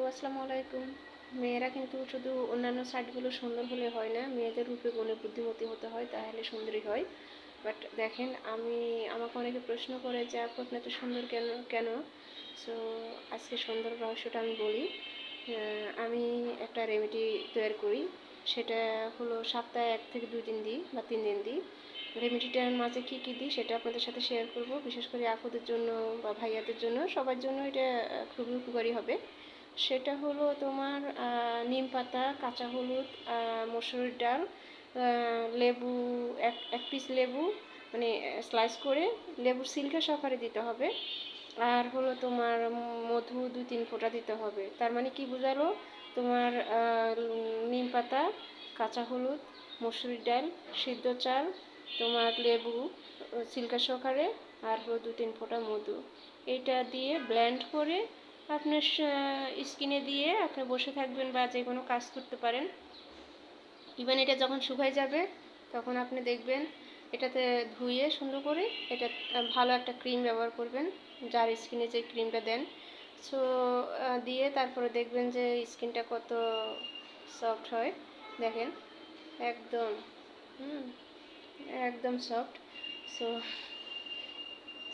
আসসালামু আলাইকুম। মেয়েরা কিন্তু শুধু অন্যান্য সাইডগুলো সুন্দর হলে হয় না, মেয়েদের রূপে গুণে বুদ্ধিমতী হতে হয়, তাহলে সুন্দরী হয়। বাট দেখেন, আমাকে অনেকে প্রশ্ন করে যে আপু আপনি এত সুন্দর কেন কেন সো আজকে সুন্দর রহস্যটা আমি বলি। আমি একটা রেমেডি তৈরি করি, সেটা হলো সপ্তাহে 1 থেকে 2 দিন দিই বা 3 দিন দিই। রেমেডিটার মাঝে কী কী দিই সেটা আপনাদের সাথে শেয়ার করব, বিশেষ করে আপুদের জন্য বা ভাইয়াদের জন্য, সবার জন্য এটা খুবই উপকারী হবে। সেটা হলো তোমার নিম পাতা, কাঁচা হলুদ, মসুরির ডাল, লেবু, এক পিস লেবু, মানে স্লাইস করে লেবুর সিলকা সহকারে দিতে হবে। আর হলো তোমার মধু 2-3 ফোঁটা দিতে হবে। তার মানে কি বোঝালো? তোমার নিম পাতা, কাঁচা হলুদ, মসুরির ডাল, সিদ্ধ চাল, তোমার লেবু সিলকা সহকারে, আর হলো 2-3 ফোঁটা মধু, এইটা দিয়ে ব্লেন্ড করে আপনার স্কিনে দিয়ে আপনি বসে থাকবেন বা যে কোনো কাজ করতে পারেন। ইভেন এটা যখন শুকায় যাবে তখন আপনি দেখবেন এটাতে ধুয়ে সুন্দর করে এটা ভালো একটা ক্রিম ব্যবহার করবেন, যার স্কিনে যে ক্রিমটা দেন। সো দিয়ে তারপরে দেখবেন যে স্কিনটা কত সফট হয়। দেখেন, একদম একদম সফট। সো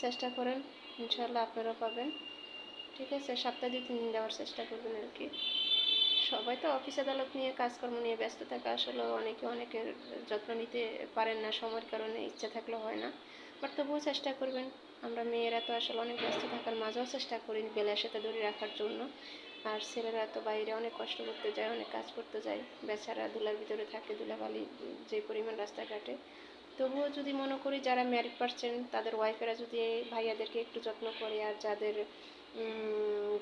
চেষ্টা করেন, ইনশাল্লাহ আপনারা পাবেন। ঠিক আছে, সপ্তাহে 2-3 দিন দেওয়ার চেষ্টা করবেন আর কি। সবাই তো অফিস আদালত নিয়ে কাজকর্ম নিয়ে ব্যস্ত থাকে, আসলে অনেকে অনেকের যত্ন নিতে পারেন না, সময়ের কারণে, ইচ্ছা থাকলেও হয় না। বাট তবুও চেষ্টা করবেন। আমরা মেয়েরা তো আসলে অনেক ব্যস্ত থাকার মাঝেও চেষ্টা করি বেলার সাথে ধরে রাখার জন্য। আর ছেলেরা তো বাইরে অনেক কষ্ট করতে যায়, অনেক কাজ করতে যায়, বেচারা ধুলার ভিতরে থাকে, ধুলাবালি যে পরিমাণ রাস্তাঘাটে। তবুও যদি মনে করি যারা ম্যারিড পারসন তাদের ওয়াইফেরা যদি ভাইয়াদেরকে একটু যত্ন করে, আর যাদের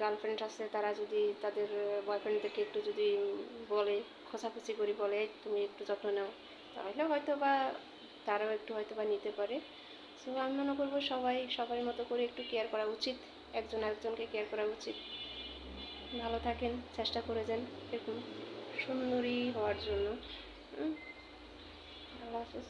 গার্লফ্রেন্ড আছে তারা যদি তাদের বয়ফ্রেন্ডদেরকে একটু যদি বলে, খোঁচাখুচি করে বলে তুমি একটু যত্ন নাও, তাহলে হয়তো বা তারাও একটু হয়তো বা নিতে পারে। সো আমি মনে করবো সবার মতো করে একটু কেয়ার করা উচিত, একজন আরেকজনকে কেয়ার করা উচিত। ভালো থাকেন, চেষ্টা করে যান এরকম সুন্দরী হওয়ার জন্য। আল্লাহ হাফেজ।